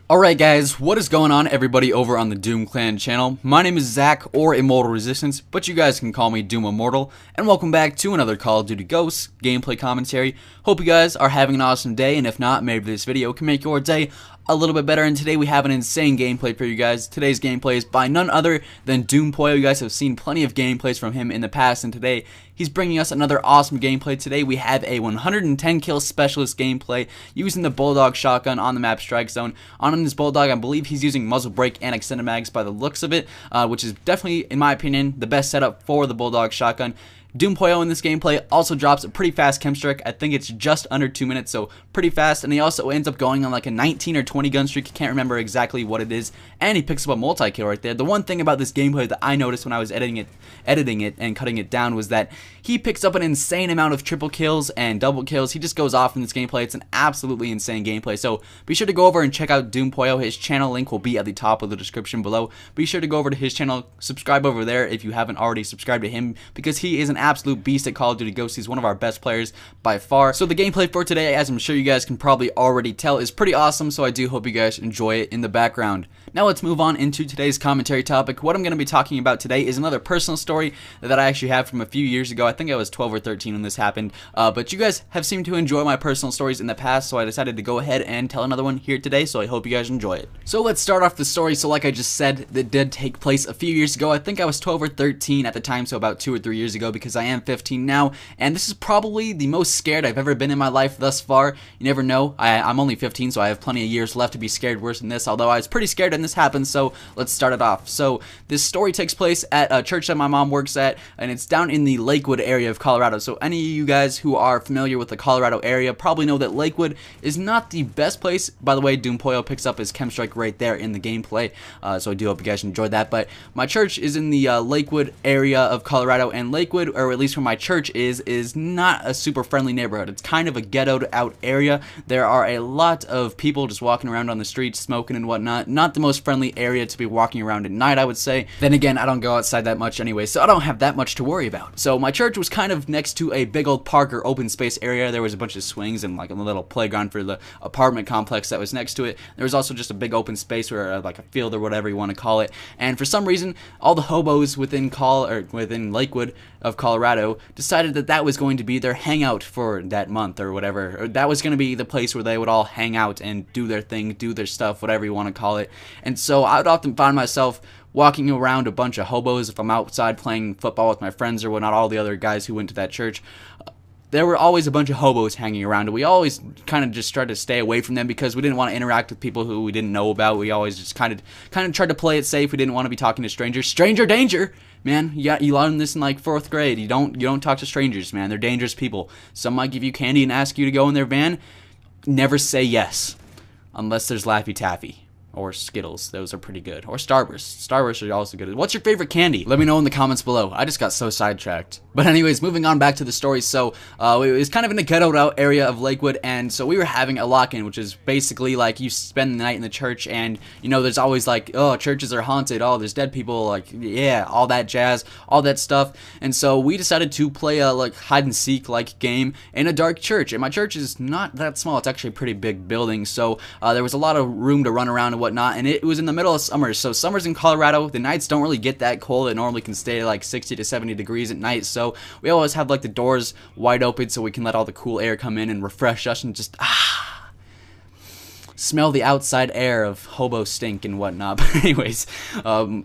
Alright guys, what is going on everybody over on the Doom Clan channel? My name is Zach, or Immortal Resistance, but you guys can call me Doom Immortal, and welcome back to another Call of Duty Ghosts gameplay commentary. Hope you guys are having an awesome day, and if not, maybe this video can make your day a little bit better. And today we have an insane gameplay for you guys. Today's gameplay is by none other than Doom Poyo. You guys have seen plenty of gameplays from him in the past, and today he's bringing us another awesome gameplay. Today we have a 110 kill specialist gameplay using the Bulldog shotgun on the map Strike Zone. On his Bulldog, I believe he's using muzzle brake and extended mags by the looks of it, which is definitely, in my opinion, the best setup for the Bulldog shotgun. Doom Poyo in this gameplay also drops a pretty fast chem streak. I think it's just under 2 minutes, so pretty fast. And he also ends up going on like a 19 or 20 gun streak. I can't remember exactly what it is. And he picks up a multi-kill right there. The one thing about this gameplay that I noticed when I was editing it and cutting it down was that he picks up an insane amount of triple kills and double kills. He just goes off in this gameplay. It's an absolutely insane gameplay. So be sure to go over and check out Doom Poyo. His channel link will be at the top of the description below. Be sure to go over to his channel, subscribe over there if you haven't already subscribed to him, because he is an absolute beast at Call of Duty Ghosts. He's one of our best players by far. So the gameplay for today, as I'm sure you guys can probably already tell, is pretty awesome, so I do hope you guys enjoy it in the background. Now let's move on into today's commentary topic. What I'm going to be talking about today is another personal story that I actually have from a few years ago. I think I was 12 or 13 when this happened, but you guys have seemed to enjoy my personal stories in the past, so I decided to go ahead and tell another one here today, so I hope you guys enjoy it. So let's start off the story. So like I just said, that did take place a few years ago. I think I was 12 or 13 at the time, so about 2 or 3 years ago, because I am 15 now, and this is probably the most scared I've ever been in my life thus far. You never know. I'm only 15, so I have plenty of years left to be scared worse than this, although I was pretty scared when this happened, so let's start it off. So this story takes place at a church that my mom works at, and it's down in the Lakewood area of Colorado. So any of you guys who are familiar with the Colorado area probably know that Lakewood is not the best place. By the way, Doom Poyo picks up his chem strike right there in the gameplay, so I do hope you guys enjoyed that. But my church is in the Lakewood area of Colorado, and Lakewood, or at least where my church is not a super friendly neighborhood. It's kind of a ghettoed out area. There are a lot of people just walking around on the streets, smoking and whatnot. Not the most friendly area to be walking around at night, I would say. Then again, I don't go outside that much anyway, so I don't have that much to worry about. So my church was kind of next to a big old park or open space area. There was a bunch of swings and like a little playground for the apartment complex that was next to it. There was also just a big open space where like a field or whatever you want to call it. And for some reason, all the hobos within Lakewood of Colorado decided that that was going to be their hangout for that month or whatever. Or that was going to be the place where they would all hang out and do their thing, do their stuff, whatever you want to call it. And so I would often find myself walking around a bunch of hobos if I'm outside playing football with my friends or whatnot, all the other guys who went to that church. There were always a bunch of hobos hanging around, and we always kind of just tried to stay away from them because we didn't want to interact with people who we didn't know about. We always just kind of tried to play it safe. We didn't want to be talking to strangers. Stranger danger, man. Yeah, you learn this in like 4th grade. You don't talk to strangers, man. They're dangerous people. Some might give you candy and ask you to go in their van. Never say yes, unless there's Laffy Taffy. Or Skittles, those are pretty good. Or Starburst. Starburst are also good. What's your favorite candy? Let me know in the comments below. I just got so sidetracked. But anyways, moving on back to the story. So, it was kind of in a ghettoed out area of Lakewood, and so we were having a lock-in, which is basically like you spend the night in the church, and, you know, there's always like, oh, churches are haunted, oh, there's dead people, like, yeah, all that jazz, all that stuff. And so we decided to play a, like, hide-and-seek, like, game in a dark church. And my church is not that small. It's actually a pretty big building, so there was a lot of room to run around and whatnot, and it was in the middle of summer. So summers in Colorado, the nights don't really get that cold. It normally can stay like 60 to 70 degrees at night, so we always have like the doors wide open so we can let all the cool air come in and refresh us and just smell the outside air of hobo stink and whatnot. But anyways,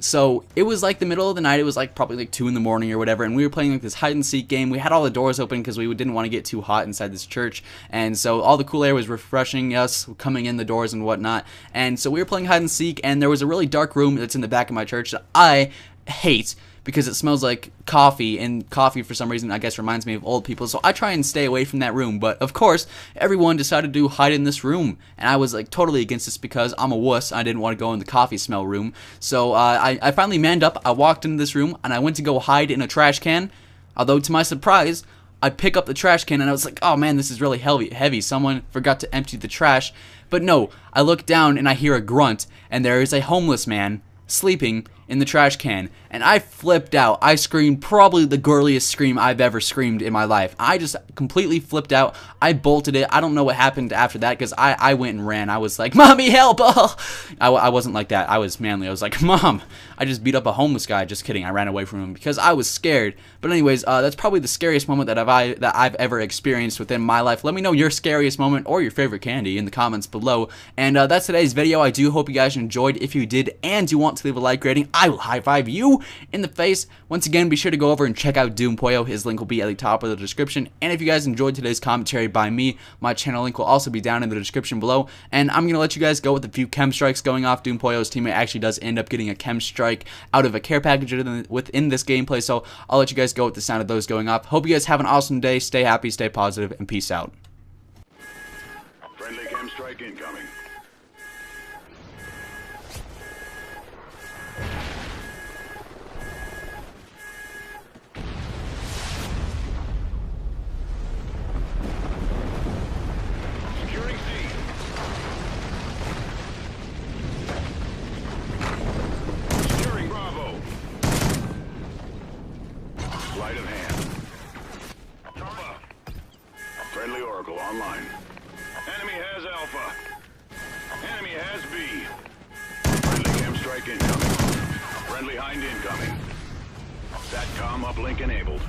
so it was like the middle of the night. It was like probably like 2 in the morning or whatever, and we were playing like this hide and seek game. We had all the doors open because we didn't want to get too hot inside this church, and so all the cool air was refreshing us coming in the doors and whatnot. And so we were playing hide and seek, and there was a really dark room that's in the back of my church that I hate because it smells like coffee, and coffee for some reason I guess reminds me of old people, so I try and stay away from that room. But of course everyone decided to hide in this room, and I was like totally against this because I'm a wuss. I didn't want to go in the coffee smell room, so I finally manned up. I walked into this room and I went to go hide in a trash can, although to my surprise I pick up the trash can and I was like, oh man, this is really heavy. Someone forgot to empty the trash. But no, I look down and I hear a grunt, and there is a homeless man sleeping in the trash can, and I flipped out. I screamed probably the girliest scream I've ever screamed in my life. I just completely flipped out. I bolted it. I don't know what happened after that because I went and ran. I was like, "Mommy, help!" Oh. I wasn't like that. I was manly. I was like, "Mom, I just beat up a homeless guy." Just kidding. I ran away from him because I was scared. But anyways, that's probably the scariest moment that I've ever experienced within my life. Let me know your scariest moment or your favorite candy in the comments below. And that's today's video. I do hope you guys enjoyed. If you did and you want to leave a like rating, I will high five you in the face. Once again, be sure to go over and check out Doom Pollo. His link will be at the top of the description. And if you guys enjoyed today's commentary by me, my channel link will also be down in the description below. And I'm going to let you guys go with a few KEM strikes going off. Doom Pollo's teammate actually does end up getting a KEM strike out of a care package within this gameplay, so I'll let you guys go with the sound of those going off. Hope you guys have an awesome day. Stay happy, stay positive, and peace out. Friendly KEM strike incoming. Securing C. Securing Bravo. Sleight of hand. Alpha. Friendly Oracle online. Enemy has Alpha. Enemy has B. Friendly KEM strike incoming. Friendly Hind incoming. SATCOM uplink enabled.